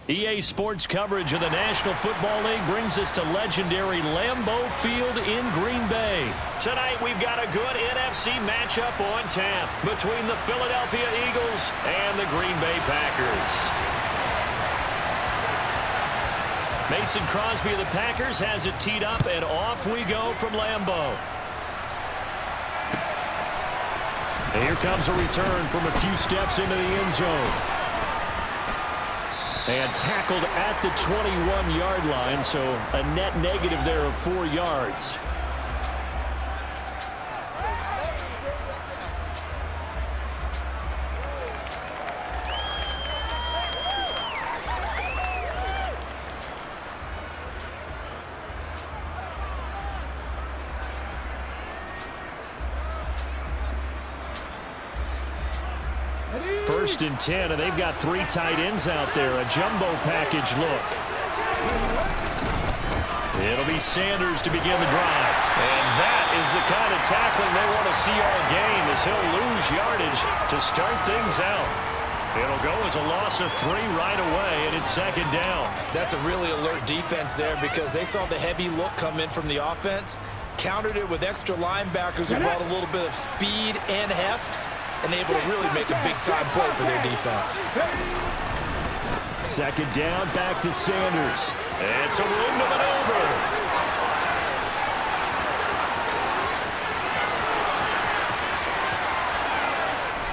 EA Sports coverage of the National Football League brings us to legendary Lambeau Field in Green Bay. Tonight we've got a good NFC matchup on tap between the Philadelphia Eagles and the Green Bay Packers. Mason Crosby of the Packers has it teed up, and off we go from Lambeau. And here comes a return from a few steps into the end zone. And tackled at the 21-yard line, so a net negative there of 4 yards. First and 10, and they've got 3 tight ends out there. A jumbo package look. It'll be Sanders to begin the drive. And that is the kind of tackling they want to see all game, as he'll lose yardage to start things out. It'll go as a loss of 3 right away, and it's second down. That's a really alert defense there, because they saw the heavy look come in from the offense, countered it with extra linebackers who brought a little bit of speed and heft, and able to really make a big-time play for their defense. Second down, back to Sanders. And some room to maneuver.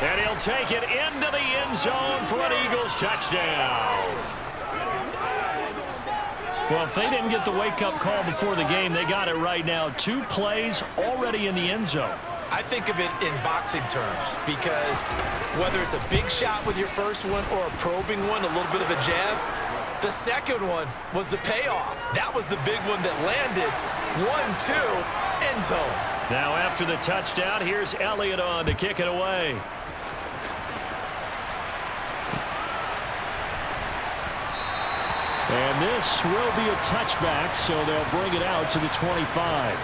And he'll take it into the end zone for an Eagles touchdown. Well, if they didn't get the wake-up call before the game, they got it right now. 2 plays already in the end zone. I think of it in boxing terms, because whether it's a big shot with your first one or a probing one, a little bit of a jab, the second one was the payoff. That was the big one that landed. 1-2, end zone. Now after the touchdown, here's Elliott on to kick it away. And this will be a touchback, so they'll bring it out to the 25.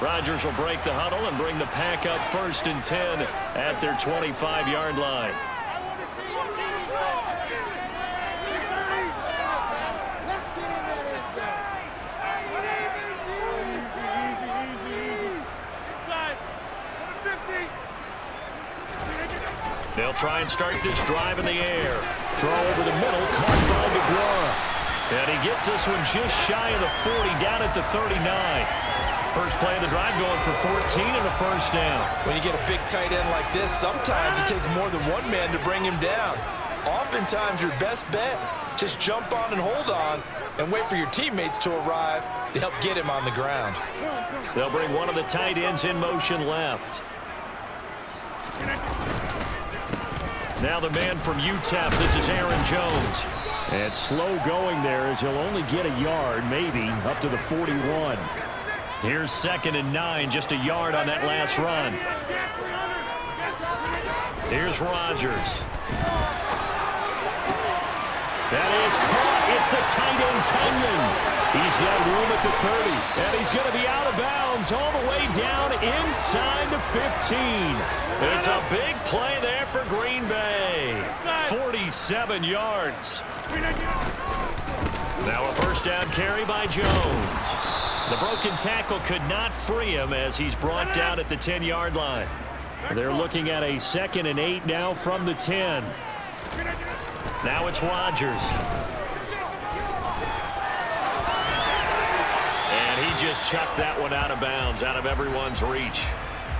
Rodgers will break the huddle and bring the pack up first and 10 at their 25-yard line. They'll try and start this drive in the air. Throw over the middle, caught by DeGuara. And he gets this one just shy of the 40, down at the 39. First play of the drive going for 14 and a first down. When you get a big tight end like this, sometimes it takes more than one man to bring him down. Oftentimes your best bet, just jump on and hold on and wait for your teammates to arrive to help get him on the ground. They'll bring one of the tight ends in motion left. Now the man from UTEP, this is Aaron Jones. And slow going there, as he'll only get a yard, maybe, up to the 41. Here's 2nd and 9, just a yard on that last run. Here's Rodgers. That is caught. It's the tight end, Tunyon. He's got room at the 30, and he's going to be out of bounds all the way down inside the 15. It's a big play there for Green Bay. 47 yards. Now a first down carry by Jones. The broken tackle could not free him as he's brought down at the 10-yard line. They're looking at a 2nd and 8 now from the 10. Now it's Rodgers. And he just chucked that one out of bounds, out of everyone's reach.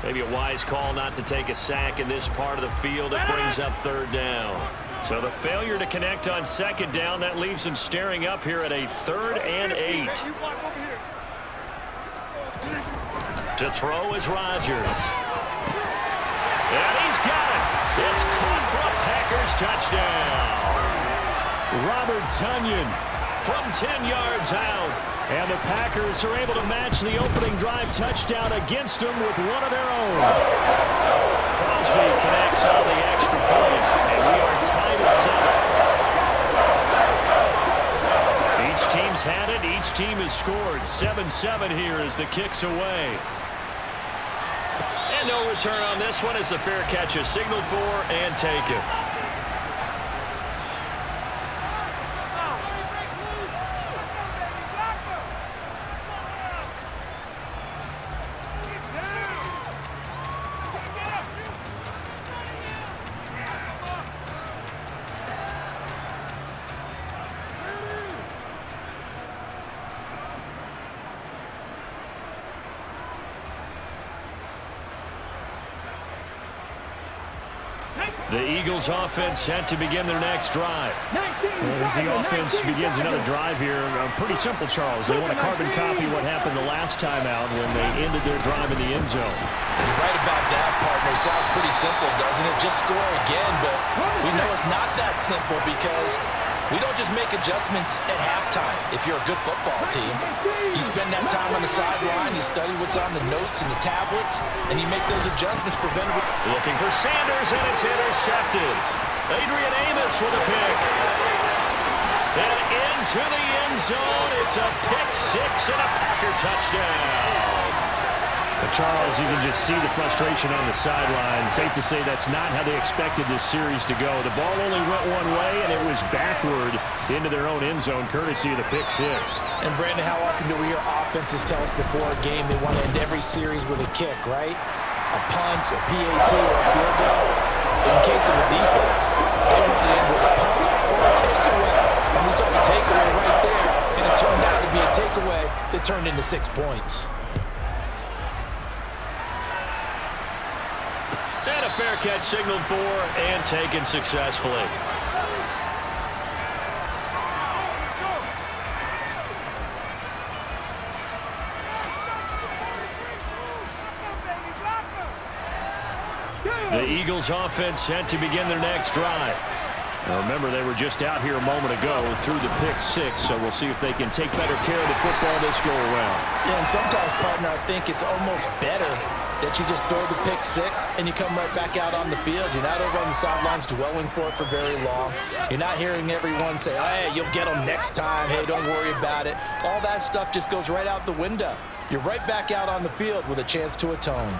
Maybe a wise call not to take a sack in this part of the field. It brings up 3rd down. So the failure to connect on 2nd down, that leaves him staring up here at a 3rd and 8. To throw is Rodgers. And he's got it. It's caught for a Packers touchdown. Robert Tunyon from 10 yards out. And the Packers are able to match the opening drive touchdown against them with one of their own. Crosby connects on the extra point, and we are tied at 7. Each Each team's had it. Each team has scored. 7-7 here as the kick's away. And no return on this one as the fair catch is signaled for and taken. The Eagles offense set to begin their next drive. As the offense begins another drive here, pretty simple, Charles. They want to carbon copy what happened the last time out when they ended their drive in the end zone. You're right about that, partner. Sounds pretty simple, doesn't it? Just score again, but we know it's not that simple because we don't just make adjustments at halftime. If you're a good football team, you spend that time on the sideline, you study what's on the notes and the tablets, and you make those adjustments preventable. Looking for Sanders, and it's intercepted. Adrian Amos with a pick. And into the end zone, it's a pick six and a Packer touchdown. Charles, you can just see the frustration on the sideline. Safe to say that's not how they expected this series to go. The ball only went one way, and it was backward into their own end zone, courtesy of the pick six. And, Brandon, how often do we hear offenses tell us before a game they want to end every series with a kick, right? A punt, a PAT, or a field goal. In case of a defense, they want to end with a punt or a takeaway. And we saw the takeaway right there, and it turned out to be a takeaway that turned into 6 points. And a fair catch signaled for and taken successfully. The Eagles offense set to begin their next drive. Now remember, they were just out here a moment ago through the pick six, so we'll see if they can take better care of the football this go around. Yeah, and sometimes, partner, I think it's almost better that you just throw the pick six and you come right back out on the field. You're not over on the sidelines dwelling for it for very long. You're not hearing everyone say, hey, you'll get them next time. Hey, don't worry about it. All that stuff just goes right out the window. You're right back out on the field with a chance to atone.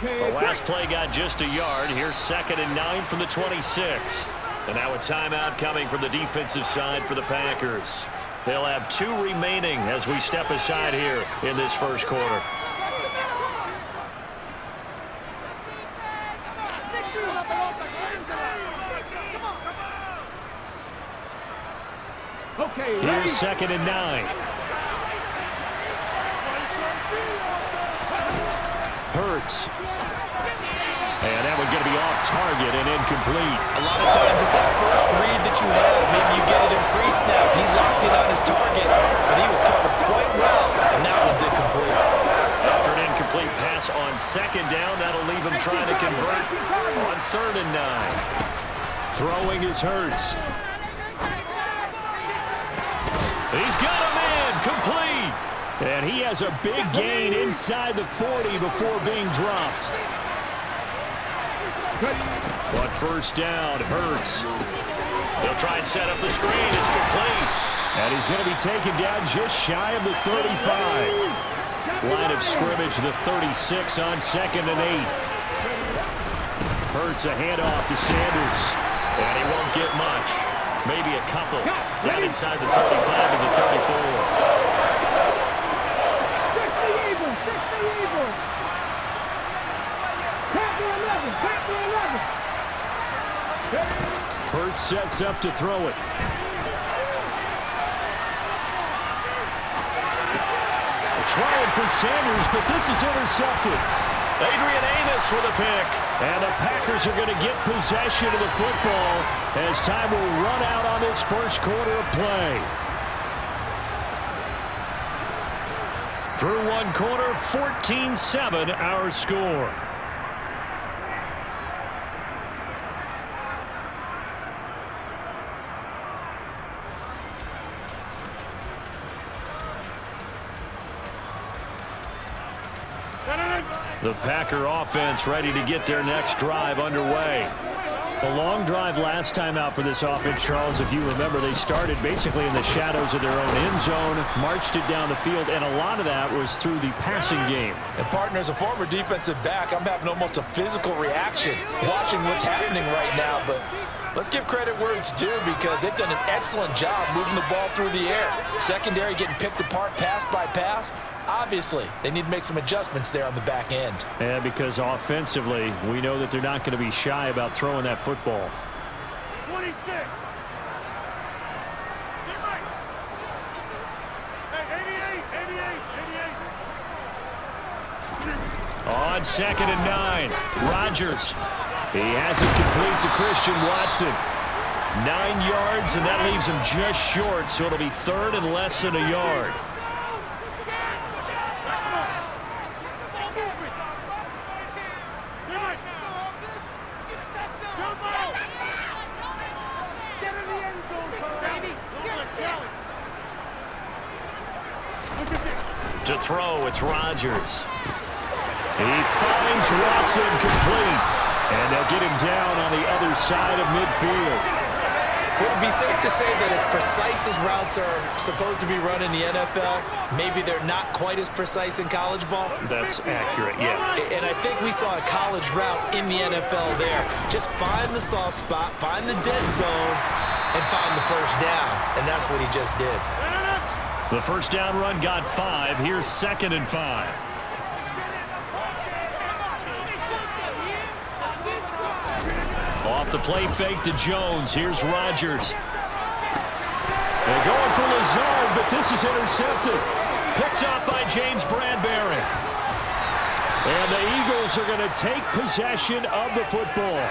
The last play got just a yard. Here's 2nd and 9 from the 26. And now a timeout coming from the defensive side for the Packers. They'll have 2 remaining as we step aside here in this first quarter. Here's 2nd and 9. Hurts. And that one's going to be off target and incomplete. A lot of times it's that first read that you have. Maybe you get it in pre-snap. He locked in on his target, but he was covered quite well, and that one's incomplete. After an incomplete pass on 2nd down, that'll leave him trying to convert on 3rd and 9. Throwing is Hurts. He's got him in, complete. And he has a big gain inside the 40 before being dropped. But first down, Hurts. They'll try and set up the screen. It's complete. And he's going to be taken down just shy of the 35. Line of scrimmage, the 36 on 2nd and 8. Hurts a handoff to Sanders. And he won't get much. Maybe a couple. Down inside the 35 to the 34. Hurts sets up to throw it. Trying for Sanders, but this is intercepted. Adrian Amos with a pick. And the Packers are going to get possession of the football as time will run out on this first quarter of play. Through one quarter, 14-7 our score. The Packer offense ready to get their next drive underway. A long drive last time out for this offense, Charles. If you remember, they started basically in the shadows of their own end zone, marched it down the field, and a lot of that was through the passing game. And, partner, as a former defensive back, I'm having almost a physical reaction watching what's happening right now. But let's give credit where it's due because they've done an excellent job moving the ball through the air. Secondary getting picked apart pass by pass. Obviously, they need to make some adjustments there on the back end. Yeah, because offensively, we know that they're not going to be shy about throwing that football. 26. On 2nd and 9, Rodgers. He has it complete to Christian Watson. 9 yards, and that leaves him just short, so it'll be 3rd and less than a yard. To throw, it's Rodgers. He finds Watson complete. And they'll get him down on the other side of midfield. Would it be safe to say that as precise as routes are supposed to be run in the NFL, maybe they're not quite as precise in college ball? That's accurate, yeah. And I think we saw a college route in the NFL there. Just find the soft spot, find the dead zone, and find the first down. And that's what he just did. The first down run got 5. Here's 2nd and 5. Off the play fake to Jones. Here's Rodgers. They're going for Lazard, but this is intercepted. Picked up by James Bradbury. And the Eagles are going to take possession of the football.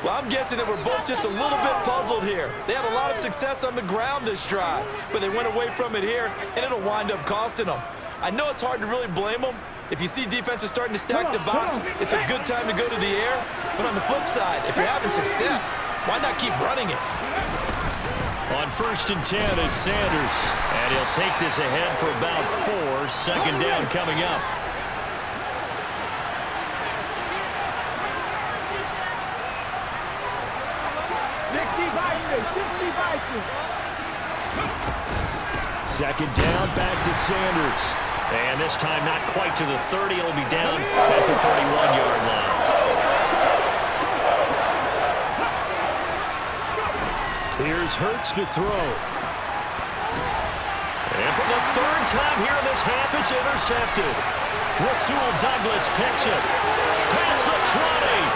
Well, I'm guessing that we're both just a little bit puzzled here. They had a lot of success on the ground this drive, but they went away from it here, and it'll wind up costing them. I know it's hard to really blame them. If you see defenses starting to stack the box, it's a good time to go to the air. But on the flip side, if you're having success, why not keep running it? On 1st and 10, it's Sanders. And he'll take this ahead for about 4. 2nd down coming up. Second down, back to Sanders. And this time not quite to the 30. It'll be down at the 41-yard line. Here's Hurts to throw. And for the 3rd time here in this half, it's intercepted. Rasul Douglas picks it. Past the 20.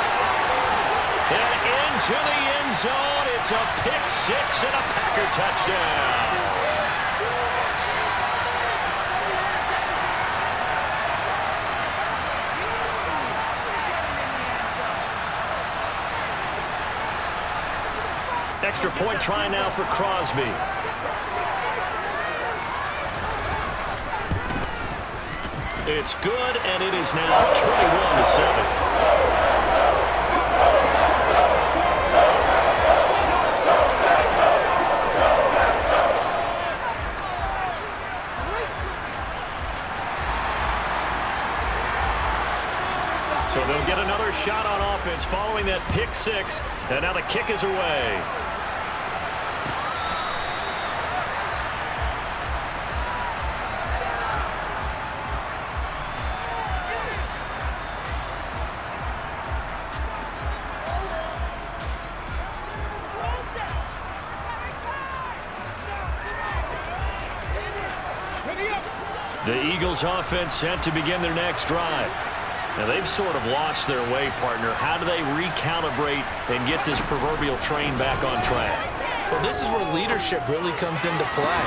And into the end zone. It's a pick 6 and a Packer touchdown. Extra point try now for Crosby. It's good, and it is now 21-7. So they'll get another shot on offense following that pick 6, and now the kick is away. The Eagles offense set to begin their next drive. Now, they've sort of lost their way, partner. How do they recalibrate and get this proverbial train back on track? Well, this is where leadership really comes into play.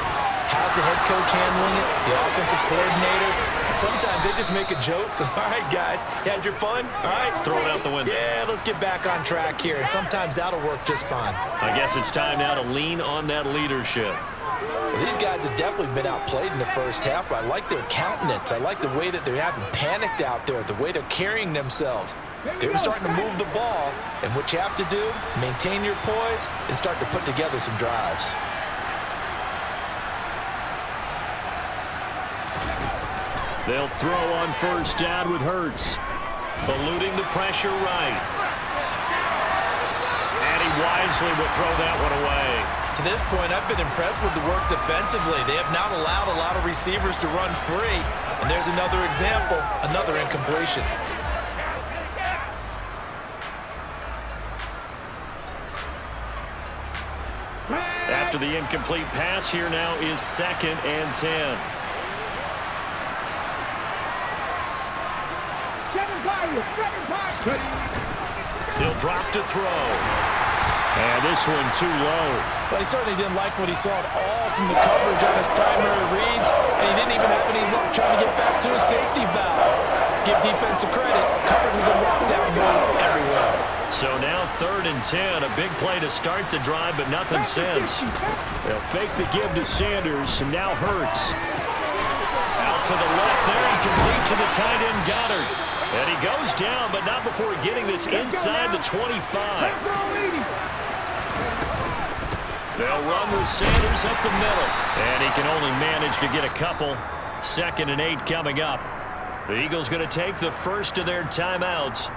How's the head coach handling it? The offensive coordinator? Sometimes they just make a joke. All right, guys, you had your fun? All right. Throw it out the window. Yeah, let's get back on track here. And sometimes that'll work just fine. I guess it's time now to lean on that leadership. Well, these guys have definitely been outplayed in the first half. I like their countenance. I like the way that they're having panicked out there, the way they're carrying themselves. They're starting to move the ball, and what you have to do, maintain your poise and start to put together some drives. They'll throw on first down with Hurts. Eluding the pressure right. And he wisely will throw that one away. To this point, I've been impressed with the work defensively. They have not allowed a lot of receivers to run free. And there's another example, another incompletion. After the incomplete pass, here now is 2nd and 10. He'll drop to throw. And this one too low. Well, he certainly didn't like what he saw at all from the coverage on his primary reads, and he didn't even have any luck trying to get back to his safety valve. Give defensive credit. Coverage was in lockdown mode everywhere. So now 3rd and 10, a big play to start the drive, but nothing since. They'll fake the give to Sanders, and now Hurts. Out to the left there and complete to the tight end Goddard. And he goes down, but not before getting this inside the 25. They'll run with Sanders up the middle. And he can only manage to get a couple. 2nd and 8 coming up. The Eagles going to take the first of their timeouts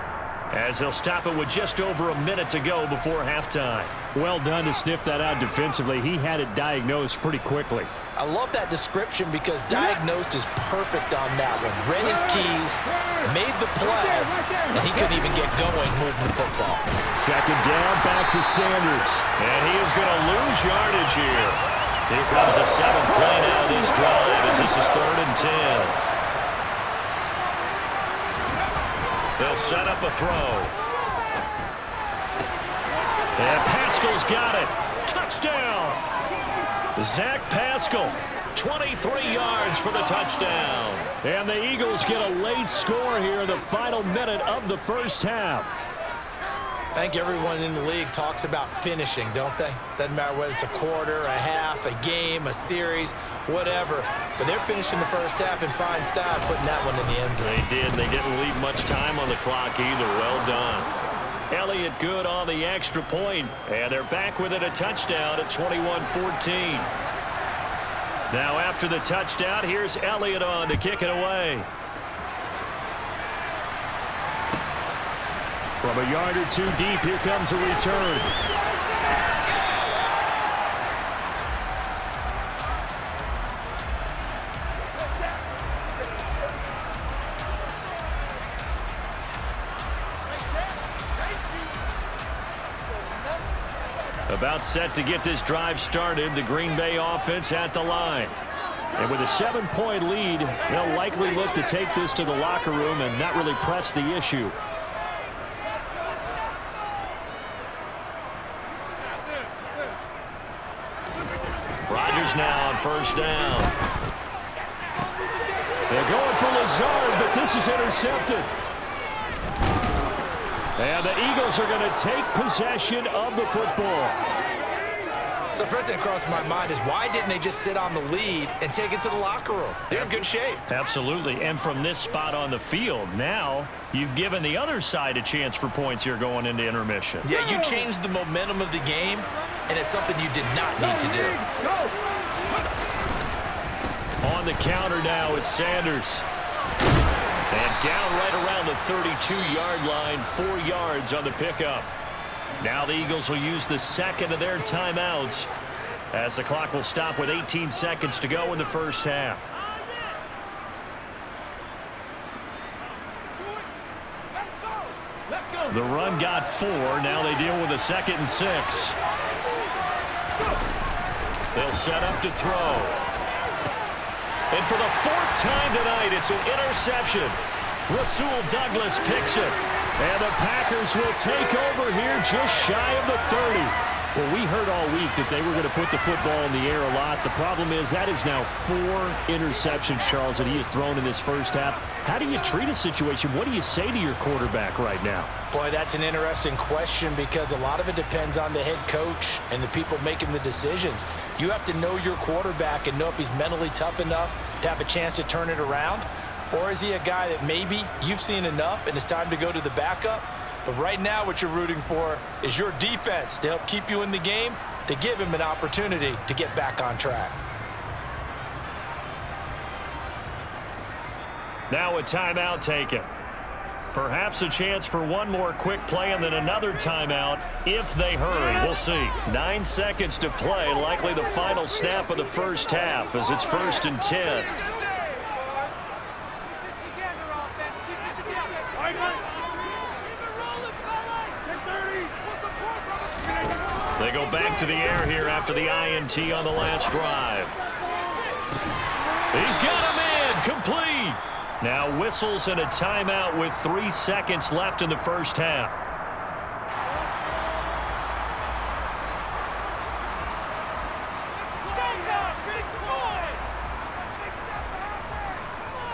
as they'll stop it with just over a minute to go before halftime. Well done to sniff that out defensively. He had it diagnosed pretty quickly. I love that description because diagnosed is perfect on that one. Read his keys, made the play, and he couldn't even get going moving the football. 2nd down, back to Sanders. And he is going to lose yardage here. Here comes the 7th play now this drive as this is 3rd and 10. They'll set up a throw. And Pascal's got it. Touchdown. Zach Pascal, 23 yards for the touchdown. And the Eagles get a late score here in the final minute of the first half. I think everyone in the league talks about finishing, don't they? Doesn't matter whether it's a quarter, a half, a game, a series, whatever. But they're finishing the first half in fine style, putting that one in the end zone. They did. They didn't leave much time on the clock either. Well done. Elliott good on the extra point, and they're back with it, a touchdown at 21-14. Now after the touchdown, here's Elliott on to kick it away. From a yard or two deep, here comes a return. About set to get this drive started, the Green Bay offense at the line. And with a 7-point lead, they'll likely look to take this to the locker room and not really press the issue. Rodgers now on first down. They're going for Lazard, but this is intercepted. And the Eagles are going to take possession of the football. So first thing that crossed my mind is why didn't they just sit on the lead and take it to the locker room? They're in good shape. Absolutely. And from this spot on the field, now you've given the other side a chance for points here going into intermission. Yeah, you changed the momentum of the game, and it's something you did not need to do. On the counter now, it's Sanders. And down right around the 32-yard line, 4 yards on the pickup. Now the Eagles will use the second of their timeouts as the clock will stop with 18 seconds to go in the first half. The run got 4. Now they deal with a 2nd and 6. They'll set up to throw. And for the 4th time tonight, it's an interception. Rasul Douglas picks it. And the Packers will take over here just shy of the 30. Well, we heard all week that they were going to put the football in the air a lot. The problem is that is now 4 interceptions, Charles, that he has thrown in this first half. How do you treat a situation? What do you say to your quarterback right now? Boy, that's an interesting question because a lot of it depends on the head coach and the people making the decisions. You have to know your quarterback and know if he's mentally tough enough to have a chance to turn it around. Or is he a guy that maybe you've seen enough and it's time to go to the backup? But right now what you're rooting for is your defense to help keep you in the game, to give him an opportunity to get back on track. Now a timeout taken. Perhaps a chance for one more quick play and then another timeout if they hurry. We'll see. 9 seconds to play, likely the final snap of the first half as it's 1st and 10. They go back to the air here after the INT on the last drive. He's got him in, complete. Now whistles and a timeout with 3 seconds left in the first half.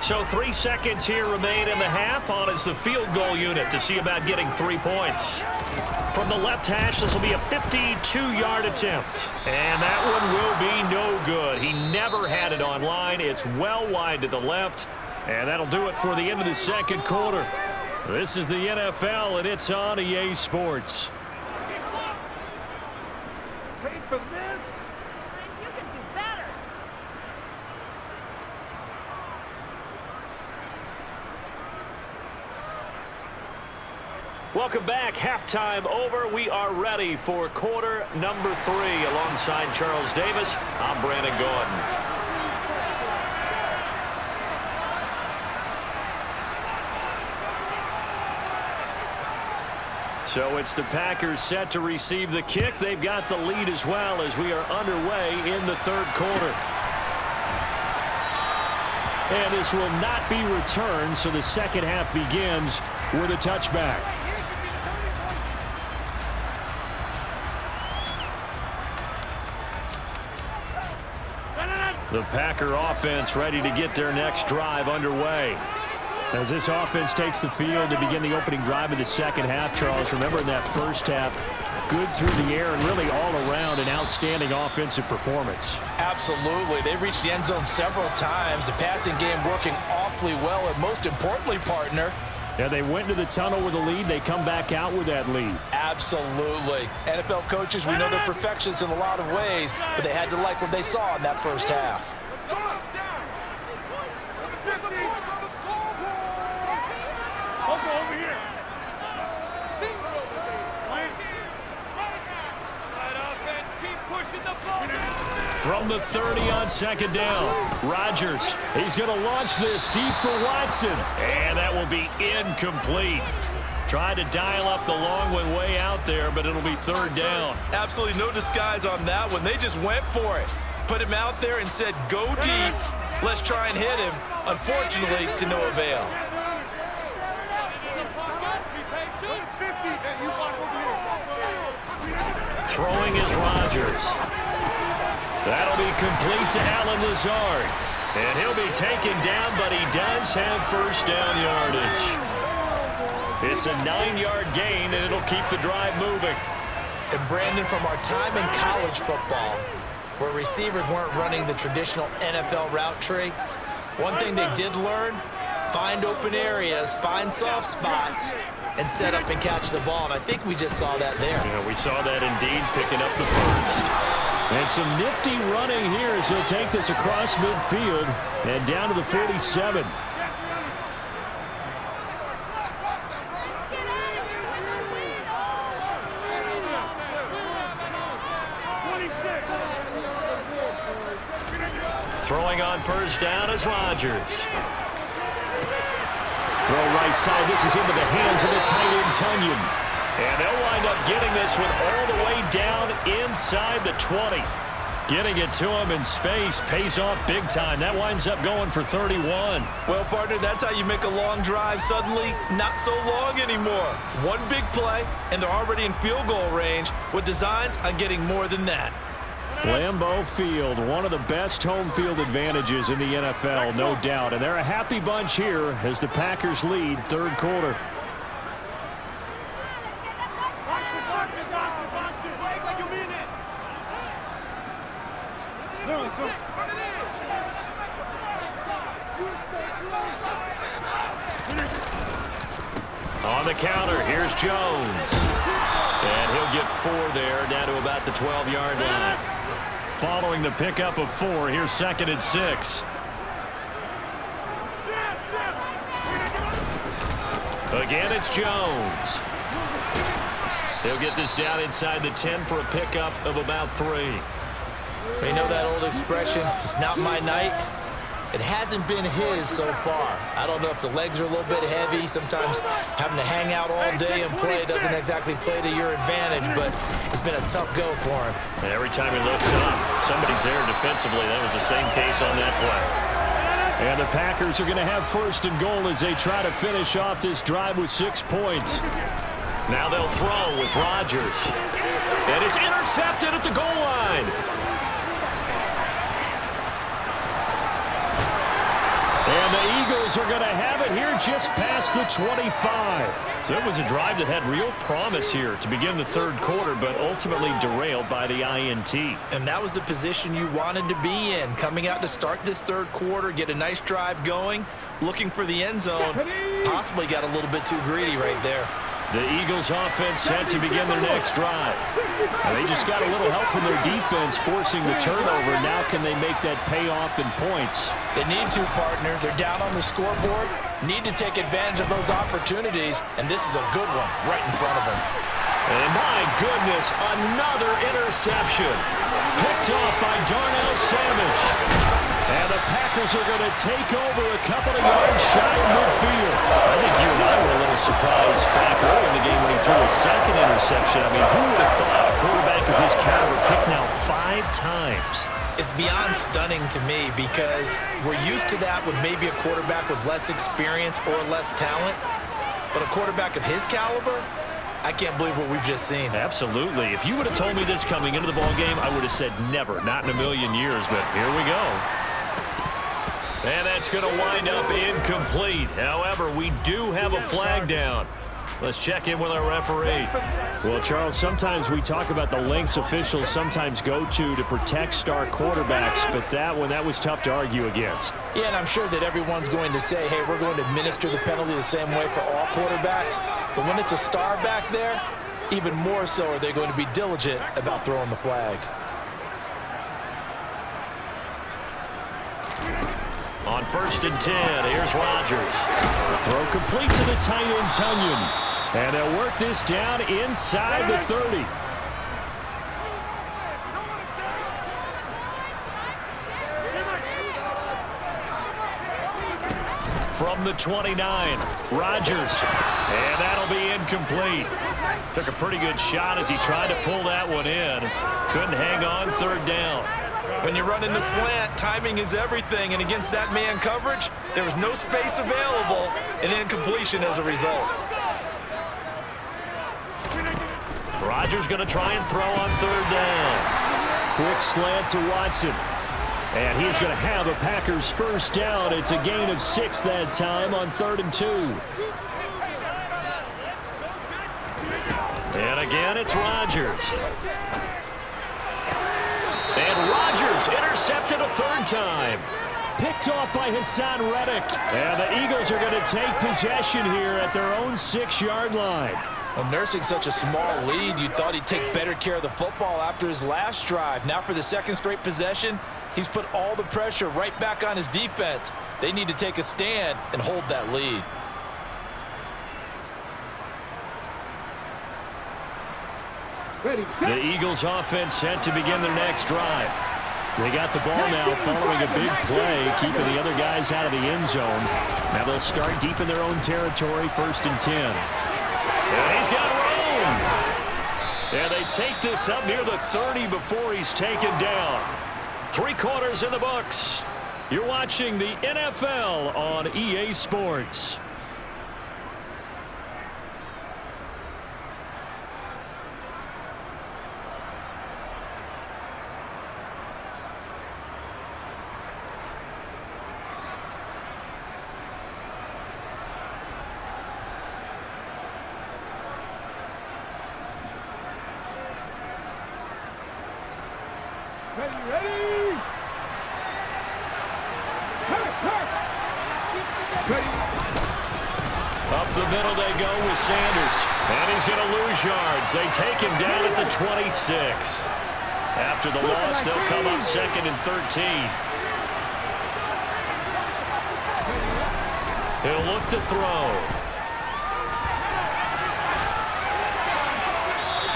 So 3 seconds here remain in the half. On is the field goal unit to see about getting 3 points. From the left hash, this will be a 52-yard attempt. And that one will be no good. He never had it on line. It's well wide to the left. And that'll do it for the end of the second quarter. This is the NFL, and it's on EA Sports. Paid for this? You can do better. Welcome back. Halftime over. We are ready for quarter number 3. Alongside Charles Davis, I'm Brandon Gordon. So it's the Packers set to receive the kick. They've got the lead as well as we are underway in the third quarter. And this will not be returned, so the second half begins with a touchback. The Packer offense ready to get their next drive underway. As this offense takes the field to begin the opening drive of the second half, Charles, remember in that first half, good through the air and really all around an outstanding offensive performance. Absolutely. They reached the end zone several times. The passing game working awfully well, and most importantly, partner, yeah, they went to the tunnel with a lead. They come back out with that lead. absolutely. NFL coaches, we know they're perfectionists in a lot of ways, but they had to like what they saw in that first half. From the 30 on second down, Rodgers, he's going to launch this deep for Watson, and that will be incomplete. Tried to dial up the long one way out there, but it'll be third down. Absolutely no disguise on that one. They just went for it. Put him out there and said, go deep. Let's try and hit him. Unfortunately, to no avail. Throwing is Rodgers. That'll be complete to Allen Lazard. And he'll be taken down, but he does have first down yardage. It's a 9-yard gain, and it'll keep the drive moving. And Brandon, from our time in college football, where receivers weren't running the traditional NFL route tree, one thing they did learn, find open areas, find soft spots, and set up and catch the ball. And I think we just saw that there. Yeah, we saw that indeed, picking up the first. And some nifty running here as he'll take this across midfield and down to the 47. Throwing on first down is Rodgers. Throw right side. This is into the hands of the tight end, Tunyon. And they'll wind up getting this one all the way down inside the 20. Getting it to him in space pays off big time. That winds up going for 31. Well, partner, that's how you make a long drive suddenly not so long anymore. One big play, and they're already in field goal range with designs on getting more than that. Lambeau Field, one of the best home field advantages in the NFL, no doubt. And they're a happy bunch here as the Packers lead third quarter. On the counter, here's Jones. And he'll get 4 there, down to about the 12-yard line. Following the pickup of 4, here's 2nd and 6. Again, it's Jones. He'll get this down inside the 10 for a pickup of about 3. You know that old expression, it's not my night? It hasn't been his so far. I don't know if the legs are a little bit heavy. Sometimes having to hang out all day and play doesn't exactly play to your advantage, but it's been a tough go for him. And every time he looks up, somebody's there defensively. That was the same case on that play. And the Packers are going to have first and goal as they try to finish off this drive with 6 points. Now they'll throw with Rodgers. And it's intercepted at the goal line. And the Eagles are going to have it here just past the 25. So it was a drive that had real promise here to begin the third quarter, but ultimately derailed by the INT. And that was the position you wanted to be in, coming out to start this third quarter, get a nice drive going, looking for the end zone. Possibly got a little bit too greedy right there. The Eagles offense set to begin their next drive. And they just got a little help from their defense forcing the turnover. Now can they make that pay off in points? They need to, partner. They're down on the scoreboard. Need to take advantage of those opportunities, and this is a good one right in front of them. And my goodness, another interception. Picked off by Darnell Savage. And the Packers are going to take over a couple of yards shy of midfield. I think you and I were a little surprised back early in the game when he threw a second interception. I mean, who would have thought a quarterback of his caliber picked now 5 times? It's beyond stunning to me because we're used to that with maybe a quarterback with less experience or less talent. But a quarterback of his caliber, I can't believe what we've just seen. Absolutely. If you would have told me this coming into the ball game, I would have said never, not in a million years, but here we go. And that's going to wind up incomplete. However, we do have a flag down. Let's check in with our referee. Well, Charles, sometimes we talk about the lengths officials sometimes go to protect star quarterbacks, but that was tough to argue against. Yeah, and I'm sure that everyone's going to say, hey, we're going to administer the penalty the same way for all quarterbacks. But when it's a star back there, even more so are they going to be diligent about throwing the flag. On 1st and 10, here's Rodgers. Throw complete to the tight end, Tunyon. And they'll work this down inside the 30. From the 29, Rodgers. And that'll be incomplete. Took a pretty good shot as he tried to pull that one in. Couldn't hang on, 3rd down. When you run in the slant, timing is everything, and against that man coverage, there was no space available, and incompletion as a result. Rodgers going to try and throw on 3rd down. Quick slant to Watson. And he's going to have a Packers first down. It's a gain of 6 that time on 3rd and 2. And again, it's Rodgers. And Rodgers intercepted a 3rd time. Picked off by Hassan Reddick. And the Eagles are going to take possession here at their own 6-yard line. Well, nursing such a small lead, you thought he'd take better care of the football after his last drive. Now for the 2nd straight possession, he's put all the pressure right back on his defense. They need to take a stand and hold that lead. The Eagles offense set to begin their next drive. They got the ball now following a big play, keeping the other guys out of the end zone. Now they'll start deep in their own territory, 1st and 10. And he's got room. And they take this up near the 30 before he's taken down. 3 quarters in the books. You're watching the NFL on EA Sports. Up the middle they go with Sanders. And he's going to lose yards. They take him down at the 26. After the loss, they'll come up 2nd and 13. He'll look to throw.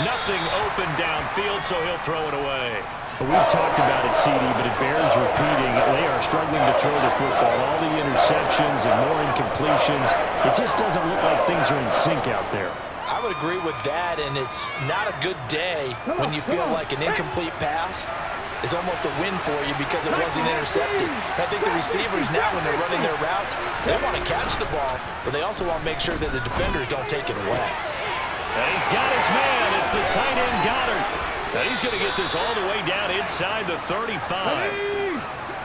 Nothing open downfield, so he'll throw it away. We've talked about it, CD, but it bears repeating. They are struggling to throw the football. All the interceptions and more incompletions. It just doesn't look like things are in sync out there. I would agree with that, and it's not a good day when you feel like an incomplete pass is almost a win for you because it wasn't intercepted. And I think the receivers now, when they're running their routes, they want to catch the ball, but they also want to make sure that the defenders don't take it away. And he's got his man. It's the tight end Goddard. And he's going to get this all the way down inside the 35.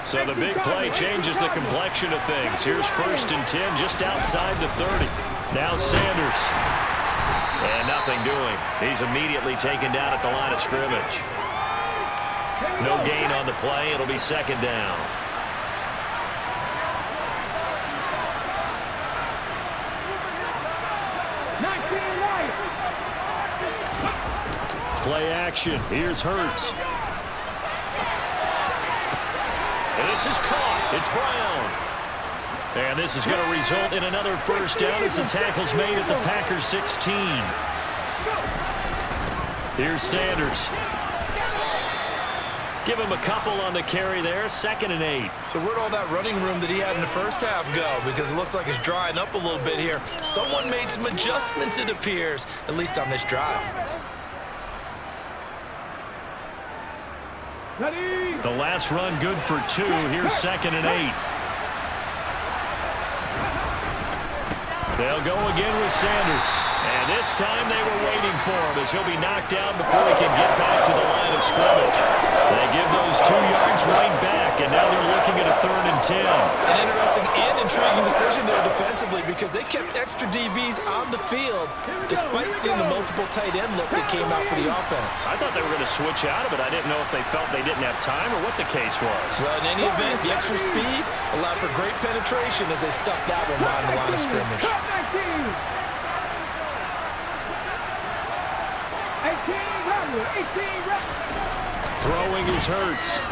So the big play changes the complexion of things. Here's 1st and 10 just outside the 30. Now Sanders. And nothing doing. He's immediately taken down at the line of scrimmage. No gain on the play. It'll be 2nd down. Play action. Here's Hurts. And this is caught. It's Brown. And this is going to result in another 1st down as the tackle's made at the Packers 16. Here's Sanders. Give him a couple on the carry there. 2nd and 8. So where'd all that running room that he had in the first half go? Because it looks like it's drying up a little bit here. Someone made some adjustments, it appears, at least on this drive. The last run good for 2. Here's 2nd and 8. They'll go again with Sanders. And this time they were waiting for him as he'll be knocked down before he can get back to the line of scrimmage. They give those 2 yards right back, and now they're looking at a 3rd and 10. An interesting and intriguing decision there defensively because they kept extra DBs on the field despite seeing the multiple tight end look that came out for the offense. I thought they were going to switch out of it. I didn't know if they felt they didn't have time or what the case was. Well, in any event, the extra speed allowed for great penetration as they stuffed that one behind the line of scrimmage. Throwing is Hurts.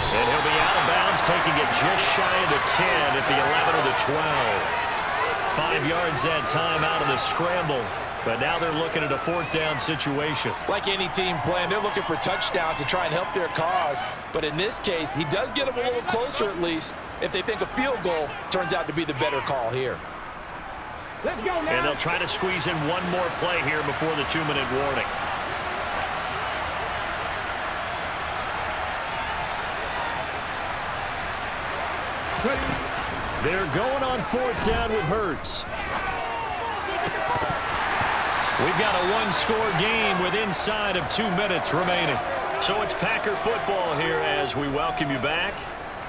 And he'll be out of bounds, taking it just shy of the 10 at the 11 of the 12. 5 yards that time out of the scramble. But now they're looking at a 4th down situation. Like any team playing, they're looking for touchdowns to try and help their cause. But in this case, he does get them a little closer at least if they think a field goal turns out to be the better call here. Let's go now. And they'll try to squeeze in one more play here before the 2-minute warning. They're going on 4th down with Hurts. We've got a 1-score game with inside of 2 minutes remaining. So it's Packer football here as we welcome you back.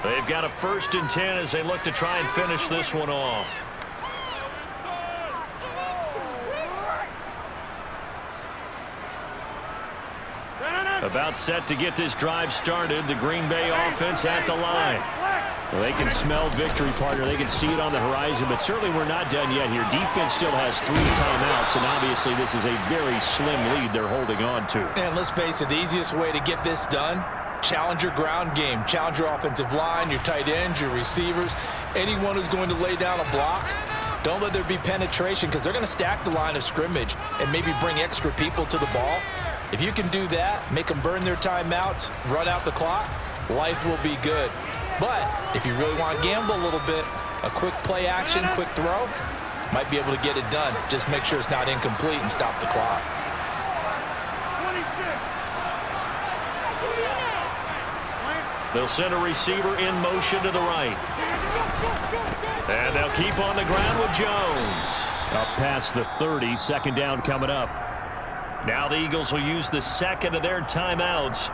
They've got a 1st and 10 as they look to try and finish this one off. About set to get this drive started. The Green Bay offense at the line. Well, they can smell victory, partner. They can see it on the horizon, but certainly we're not done yet here. Defense still has 3 timeouts, and obviously this is a very slim lead they're holding on to. And let's face it, the easiest way to get this done, challenge your ground game. Challenge your offensive line, your tight ends, your receivers, anyone who's going to lay down a block. Don't let there be penetration because they're going to stack the line of scrimmage and maybe bring extra people to the ball. If you can do that, make them burn their timeouts, run out the clock, life will be good. But if you really want to gamble a little bit, a quick play action, quick throw, might be able to get it done. Just make sure it's not incomplete and stop the clock. They'll send a receiver in motion to the right. And they'll keep on the ground with Jones. Up past the 30, 2nd down coming up. Now the Eagles will use the 2nd of their timeouts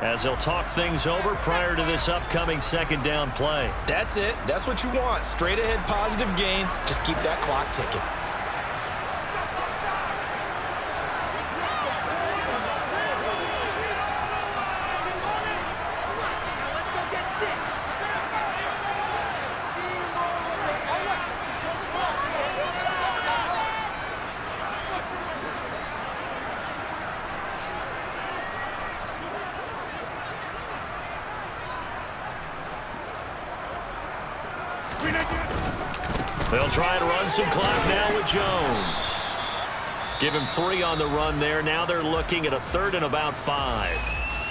as they'll talk things over prior to this upcoming 2nd down play. That's it. That's what you want. Straight ahead positive gain. Just keep that clock ticking. They'll try and run some clock now with Jones. Give him 3 on the run there. Now they're looking at a 3rd and about 5.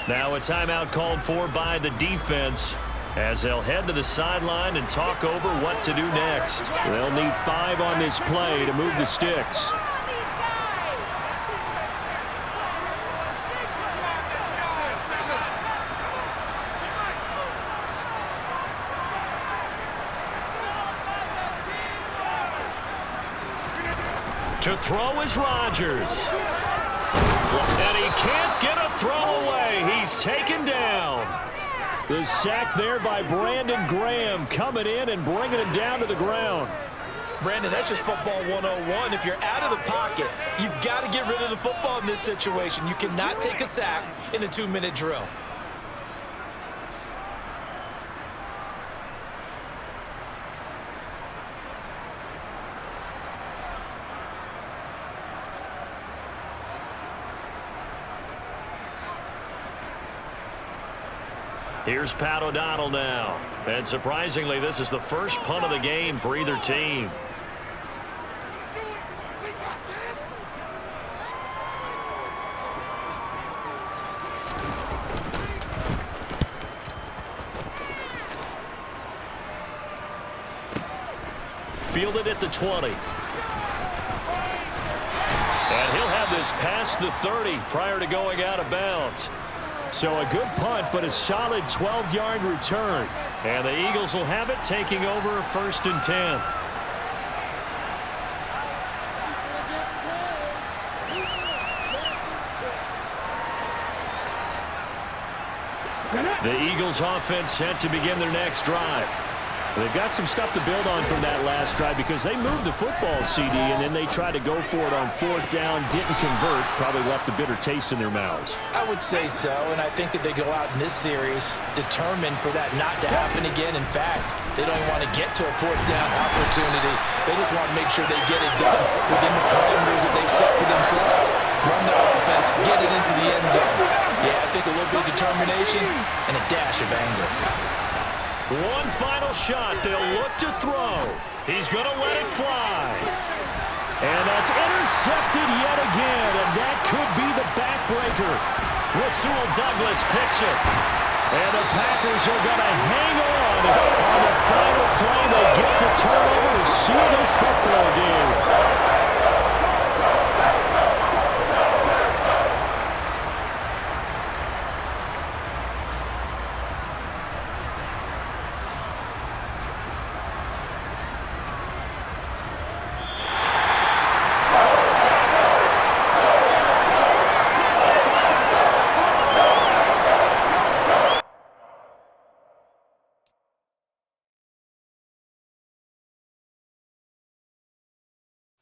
Now a timeout called for by the defense as they'll head to the sideline and talk over what to do next. They'll need 5 on this play to move the sticks. To throw is Rodgers. And he can't get a throw away. He's taken down. The sack there by Brandon Graham coming in and bringing him down to the ground. Brandon, that's just football 101. If you're out of the pocket, you've got to get rid of the football in this situation. You cannot take a sack in a 2-minute drill. Here's Pat O'Donnell now. And surprisingly, this is the first punt of the game for either team. Fielded at the 20. And he'll have this past the 30 prior to going out of bounds. So a good punt, but a solid 12-yard return. And the Eagles will have it, taking over 1st and 10. The Eagles offense set to begin their next drive. They've got some stuff to build on from that last drive because they moved the football, CD, and then they tried to go for it on 4th down, didn't convert, probably left a bitter taste in their mouths. I would say so, and I think that they go out in this series determined for that not to happen again. In fact, they don't even want to get to a 4th down opportunity. They just want to make sure they get it done within the parameters that they've set for themselves. Run the offense, get it into the end zone. Yeah, I think a little bit of determination and a dash of anger. One final shot. They'll look to throw. He's going to let it fly. And that's intercepted yet again, and that could be the backbreaker. Rasul Douglas picks it. And the Packers are going to hang on the final play. They get the turnover to seal this football game.